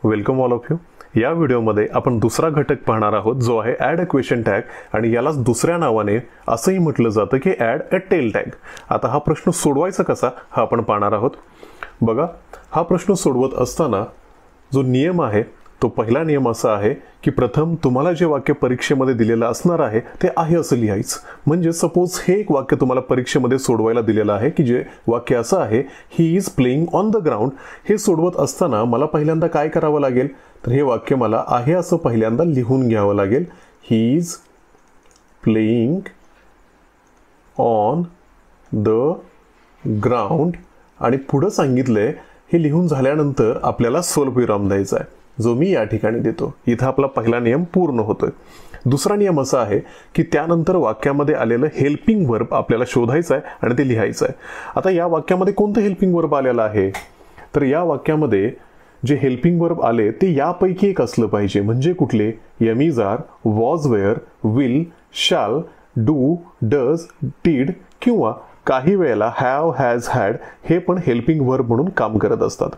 Welcome all of you. या व्हिडिओमध्ये आपण दुसरा घटक पाहणार आहोत जो आहे ॲड अ क्वेश्चन टॅग आणि यालाच दुसऱ्या नावाने असंही म्हटलं जातं की ॲड अ टेल टॅग। आता हा प्रश्न सोडवायचा कसा हा आपण पाहणार आहोत। बघा, हा प्रश्न सोडवत असताना जो नियम आहे तो पहिला नियम असा आहे की प्रथम तुम्हाला जे वाक्य परीक्षेमध्ये दिलेलं असणार आहे ते आहे असं लिहायचं। म्हणजे सपोज हे एक वाक्य तुम्हाला परीक्षेमध्ये सोडवायला दिलेलं आहे की जे वाक्य असं आहे he is playing on the ground. हे सोडवत असताना मला पहिल्यांदा काय करावं लागेल तर हे वाक्य मला आहे असं पहिल्यांदा लिहून घ्यावं लागेल। He is playing on the ground आणि पुढे सांगितलंय हे लिहून झाल्यानंतर आपल्याला स्वल्पविराम द्यायचा आहे जो मी या ठिकाणी देतो। इथं आपला पहिला नियम पूर्ण होतोय। दुसरा नियम असा आहे की त्यानंतर वाक्यामध्ये आलेलं हेल्पिंग वर्ब आपल्याला शोधायचं आहे आणि ते लिहायचं आहे। आता या वाक्यामध्ये कोणतं हेल्पिंग वर्ब आलेलं आहे तर या वाक्यामध्ये जे हेल्पिंग वर्ब आले ते यापैकी एक असलं पाहिजे। म्हणजे कुठले? Am is are, was were, will, shall, do, does, did किंवा काही वेळेला हॅव, हॅज, हॅड हे पण हेल्पिंग वर्ब म्हणून काम करत असतात।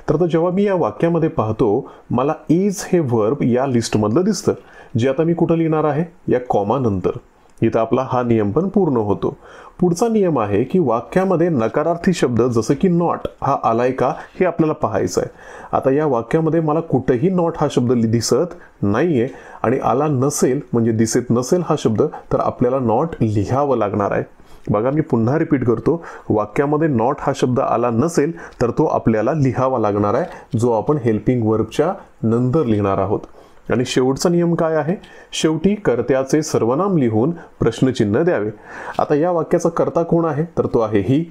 तर आता जेव्हा मी या वाक्यामध्ये पाहतो मला इज हे वर्ब या लिस्टमधलं दिसतं जे आता मी कुठं लिहिणार आहे या कॉमा नंतर। इथं आपला हा नियम पण पूर्ण होतो। पुढचा नियम आहे की वाक्यामध्ये नकारार्थी शब्द जसं की नॉट हा आलाय का हे आपल्याला पाहायचं आहे। आता या वाक्यामध्ये मला कुठेही नॉट हा शब्द दिसत नाहीये आणि आला नसेल म्हणजे दिसत नसेल हा शब्द तर आपल्याला नॉट लिहावं लागणार आहे। बघा, मी पुन्हा रिपीट करतो, वाक्यामध्ये नॉट हा शब्द आला नसेल तर तो आपल्याला लिहावा लागणार आहे जो आपण हेल्पिंग वर्बच्या नंतर लिहिणार आहोत। आणि शेवटचा नियम काय आहे? शेवटी कर्त्याचे सर्वनाम लिहून प्रश्नचिन्ह द्यावे। आता या वाक्याचा कर्ता कोण आहे तर तो आहे ही।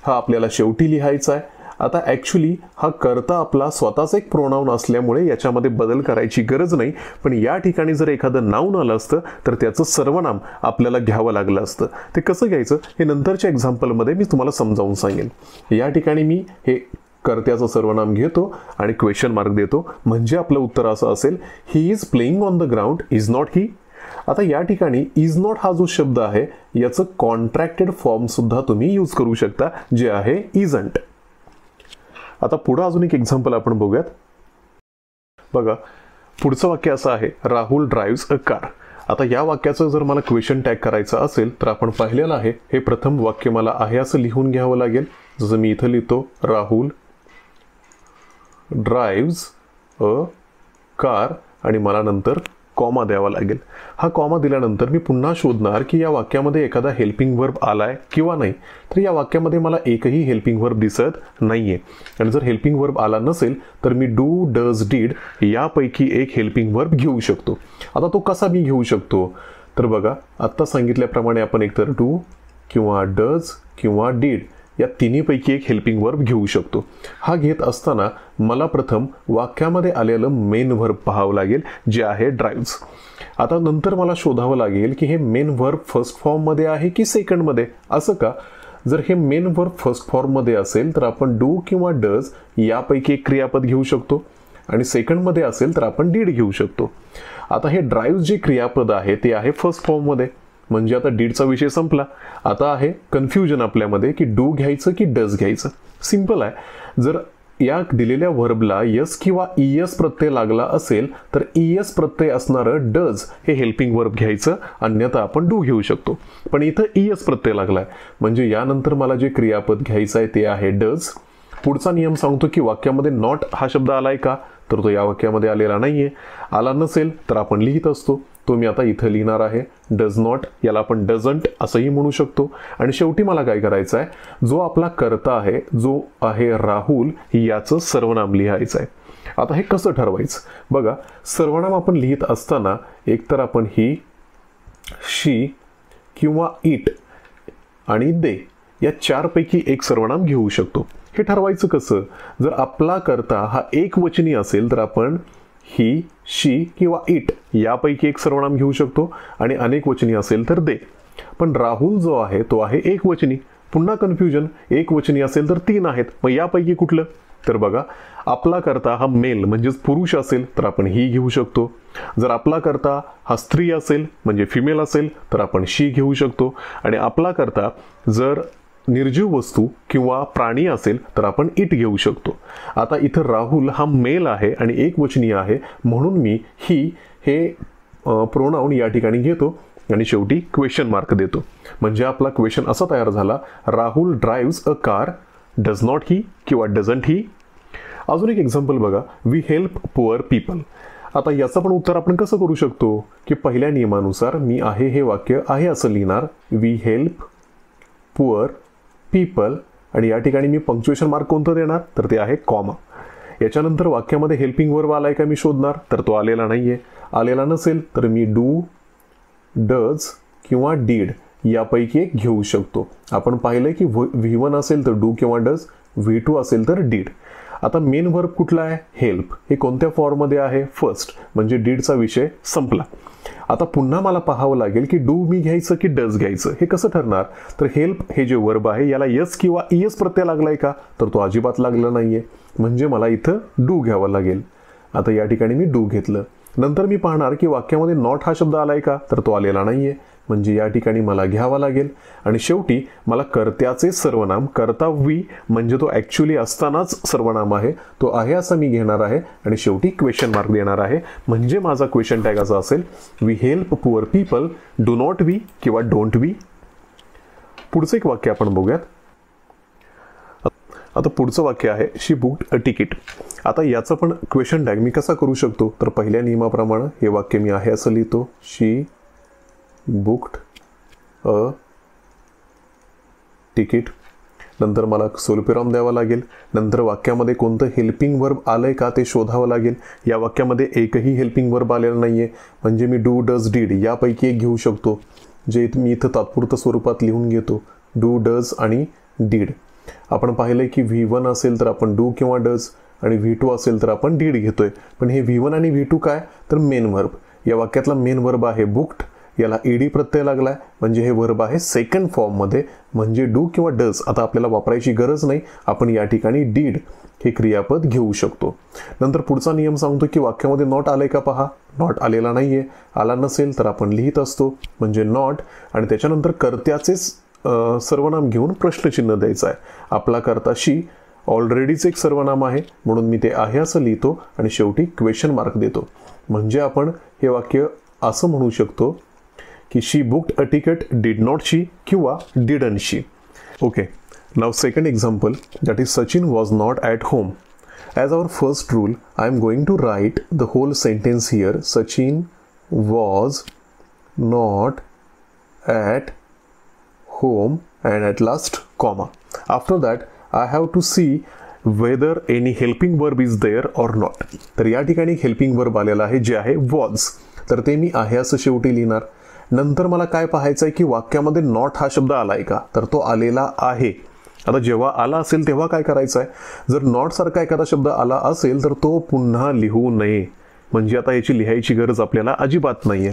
हा आपल्याला शेवटी लिहायचा आहे। आता ॲक्च्युली हा कर्ता आपला स्वतःच एक प्रोनाउन असल्यामुळे याच्यामध्ये बदल करायची गरज नाही, पण या ठिकाणी जर एखादं नाउन आलं असतं तर त्याचं सर्वनाम आपल्याला घ्यावं लागलं असतं। ते कसं घ्यायचं हे नंतरच्या एक्झाम्पलमध्ये मी तुम्हाला समजावून सांगेन। या ठिकाणी मी हे कर्त्याचं सर्वनाम घेतो आणि क्वेश्चन मार्क देतो म्हणजे आपलं उत्तर असं असेल he is playing on the ground, is not ही। आता या ठिकाणी इज नॉट हा जो शब्द आहे याचं कॉन्ट्रॅक्टेड फॉर्म सुद्धा तुम्ही यूज करू शकता जे आहे इजंट। आता पुढे अजून एक एक्झाम्पल आपण बघूयात। बघा, पुढचं वाक्य असं आहे राहुल ड्राइव्स अ कार। आता या वाक्याचं जर मला क्वेश्चन टॅग करायचं असेल तर आपण पाहिलेलं आहे हे प्रथम वाक्य मला आहे असं लिहून घ्यावं लागेल। जसं मी इथं लिहितो राहुल ड्राइव्स अ कार आणि मला नंतर कॉमा द्यावा लागेल। हा कॉमा दिल्यानंतर मी पुन्हा शोधणार की या वाक्यामध्ये एखादा हेल्पिंग वर्ब आलाय किंवा नाही। तर या वाक्यामध्ये मला एकही हेल्पिंग वर्ब दिसत नाहीये आणि जर हेल्पिंग वर्ब आला नसेल तर मी डू, डज, डिड यापैकी एक हेल्पिंग वर्ब घेऊ शकतो। आता तो कसा मी घेऊ शकतो तर बघा, आत्ता सांगितल्याप्रमाणे आपण एकतर डू किंवा डज किंवा डिड या तिन्हीपैकी एक हेल्पिंग वर्ब घेऊ शकतो। हा घेत असताना मला प्रथम वाक्यामध्ये आलेलं मेन वर्ब पाहावं लागेल जे आहे ड्राइव्स। आता नंतर मला शोधावं लागेल की हे मेन वर्ब फर्स्ट फॉर्ममध्ये आहे की सेकंडमध्ये। असं का? जर हे मेन वर्ब फर्स्ट फॉर्ममध्ये असेल तर आपण डू किंवा डज यापैकी एक क्रियापद घेऊ शकतो आणि सेकंडमध्ये असेल तर आपण डिड घेऊ शकतो। आता हे ड्राइव्स जे क्रियापद आहे ते आहे फर्स्ट फॉर्ममध्ये म्हणजे आता डीडचा विषय संपला। आता आहे कन्फ्युजन आपल्यामध्ये की डू घ्यायचं की डज घ्यायचं। सिंपल आहे, जर या दिलेल्या व्हर्बला यस किंवा ईएस प्रत्यय लागला असेल तर ईएस प्रत्यय असणारं डज हे हेल्पिंग वर्ब घ्यायचं, अन्यथा आपण डू घेऊ शकतो। पण इथं ईएस प्रत्यय लागलाय म्हणजे यानंतर मला जे क्रियापद घ्यायचं आहे ते आहे डज। पुढचा नियम सांगतो की वाक्यामध्ये नॉट हा शब्द आलाय का तर तो या वाक्यामध्ये आलेला नाहीये। आला नसेल तर आपण लिहित असतो, तो मी आता इथं लिहिणार आहे डज नॉट, याला आपण डझंट असंही म्हणू शकतो। आणि शेवटी मला काय करायचं आहे, जो आपला कर्ता आहे जो आहे राहुल याचं सर्वनाम लिहायचं आहे। आता हे कसं ठरवायचं? बघा, सर्वनाम आपण लिहित असताना एकतर आपण ही, शी किंवा इट आणि दे या चारपैकी एक सर्वनाम घेऊ शकतो। हे ठरवायचं कसं? जर आपला कर्ता हा एकवचनी असेल तर आपण ही, शी किंवा इट यापैकी एक सर्वनाम घेऊ शकतो आणि अनेकवचनी असेल तर दे। पण राहुल जो आहे तो आहे एकवचनी। पुन्हा कन्फ्युजन, एकवचनी असेल तर तीन आहेत, मग यापैकी कुठलं? तर बघा, आपला कर्ता हा मेल म्हणजेच पुरुष असेल तर आपण ही घेऊ शकतो। जर आपला कर्ता हा स्त्री असेल म्हणजे फिमेल असेल तर आपण शी घेऊ शकतो। आणि आपला कर्ता जर निर्जीव वस्तू किंवा प्राणी असेल तर आपण इट घेऊ शकतो. आता इथं राहुल हा मेल आहे आणि एकवचनीय आहे, म्हणून मी हे प्रोनाउन या ठिकाणी घेतो आणि शेवटी क्वेश्चन मार्क देतो. म्हणजे आपला क्वेश्चन असा तयार झाला, Rahul drives a car, does not ही किंवा डझंट ही. अजून एक एक्झाम्पल बघा, वी हेल्प पुअर पीपल. आता याचं पण उत्तर आपण कसं करू शकतो की पहिल्या नियमानुसार मी आहे हे वाक्य आहे असं लिहिणार, वी हेल्प पुअर पीपल, आणि या ठिकाणी मी पंक्च्युएशन मार्क कोणतं देणार तर ते आहे कॉमा. याच्यानंतर वाक्यामध्ये हेल्पिंग वर्ब आलाय का मी शोधणार, तर तो आलेला नाहीये. आलेला नसेल तर मी डू, डज किंवा डीड यापैकी एक घेऊ शकतो. आपण पाहिलंय की V1 असेल तर डू किंवा डज, V2 असेल तर डीड. आता मेन वर्ब कुठला आहे, हेल्प. हे कोणत्या फॉर्ममध्ये आहे, फर्स्ट, म्हणजे डीडचा विषय संपला. आता पुन्हा मला पाहावं लागेल की डू मी घ्यायचं की डज घ्यायचं. हे कसं ठरणार, तर हेल्प हे जे वर्ब आहे याला यस किंवा ईएस प्रत्यय लागलाय का, तर तो अजिबात लागला नाहीये, म्हणजे मला इथं डू घ्यावं लागेल. आता या ठिकाणी मी डू घेतलं. नंतर मी पाहणार की वाक्यामध्ये नॉट हा शब्द आलाय का, तर तो आलेला नाहीये, म्हणजे या ठिकाणी मला घ्यावा लागेल. आणि शेवटी मला कर्त्याचे सर्वनाम, कर्ता वी म्हणजे तो ॲक्च्युली असतानाच सर्वनाम आहे, तो आहे असं मी घेणार आहे आणि शेवटी क्वेश्चन मार्क देणार आहे. म्हणजे माझा क्वेश्चन टॅग असा असेल, we help poor people, do not we किंवा डोंट वी. पुढचं एक वाक्य आपण बघूयात. आता पुढचं वाक्य आहे, शी बुक्ड अ तिकीट. आता याचं पण क्वेश्चन टॅग मी कसा करू शकतो, तर पहिल्या नियमाप्रमाणे हे वाक्य मी आहे असं लिहितो, शी बुक्ड अ तिकीट. नंतर मला स्वल्पविराम द्यावा लागेल. नंतर वाक्यामध्ये कोणतं हेल्पिंग वर्ब आलंय का ते शोधावं लागेल. या वाक्यामध्ये एकही हेल्पिंग वर्ब आलेला नाहीये, म्हणजे मी डू, डज, डीड यापैकी एक घेऊ शकतो, जे मी इथं तात्पुरतं स्वरूपात लिहून घेतो, डू, डज आणि डीड. आपण पाहिलंय की V1 असेल तर आपण डू किंवा डज आणि V2 असेल तर आपण डीड घेतोय. पण हे V1 आणि V2 काय, तर मेन वर्ब. या वाक्यातला मेन वर्ब आहे बुक्ड, याला ईडी प्रत्यय लागलाय, म्हणजे हे वर्ब आहे सेकंड फॉर्ममध्ये, म्हणजे डू किंवा डज आता आपल्याला वापरायची गरज नाही. आपण या ठिकाणी डीड हे क्रियापद घेऊ शकतो. नंतर पुढचा नियम सांगतो की वाक्यामध्ये नॉट आलंय का पहा, नॉट आलेला नाहीये. आला नसेल तर आपण लिहित असतो, म्हणजे नॉट, आणि त्याच्यानंतर कर्त्याचेच सर्वनाम घेऊन प्रश्नचिन्ह द्यायचं आहे. आपला कर्ता शी ऑलरेडीच एक सर्वनाम आहे, म्हणून मी ते आहे असं लिहितो आणि शेवटी क्वेश्चन मार्क देतो. म्हणजे आपण हे वाक्य असं म्हणू शकतो की she booked a ticket, did not she किंवा didn't she. Okay, now second example, that is Sachin was not at home. As our first rule I am going to write the whole sentence here. Sachin was not at home and at last comma. After that I have to see whether any helping verb is there or not. तर या ठिकाणी helping verb आलेला आहे जे आहे was, तर ते मी आहे असं शेवटी लिहिणार. नंतर मला काय पाहायचं आहे की वाक्यामध्ये नॉट हा शब्द आलाय का, तर तो आलेला आहे. आता जेव्हा आला असेल तेव्हा काय करायचं आहे, जर नॉट सारखा एखादा शब्द आला असेल तर तो पुन्हा लिहू नये, म्हणजे आता याची लिहायची गरज आपल्याला अजिबात नाहीये.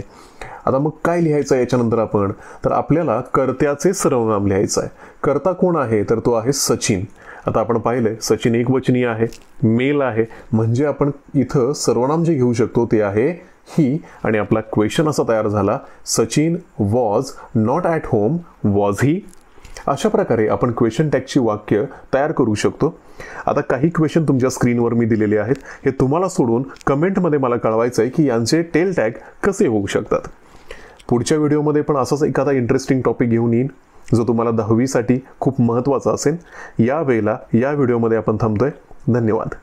आता मग काय लिहायचं आहे याच्यानंतर आपण, तर आपल्याला कर्त्याचे सर्वनाम लिहायचं आहे. कर्ता कोण आहे, तर तो आहे सचिन. आता आपण पाहिलंय सचिन एकवचनीय आहे, मेल आहे, म्हणजे आपण इथं सर्वनाम जे घेऊ शकतो ते आहे ही, आणि आपला क्वेश्चन असा तयार झाला, Sachin was not at home, was he. अशा प्रकारे आपण क्वेश्चन टॅगची वाक्य तयार करू शकतो. आता काही क्वेश्चन तुमच्या स्क्रीनवर मी दिलेले आहेत, हे तुम्हाला सोडून कमेंटमध्ये मला कळवायचं आहे की यांचे टेल टॅग कसे होऊ शकतात. पुढच्या व्हिडिओमध्ये पण असाच एखादा इंटरेस्टिंग टॉपिक घेऊन येईन जो तुम्हाला 10वी साठी खूप महत्त्वाचा असेल. या वेळेला या व्हिडिओमध्ये आपण थांबतोय. धन्यवाद.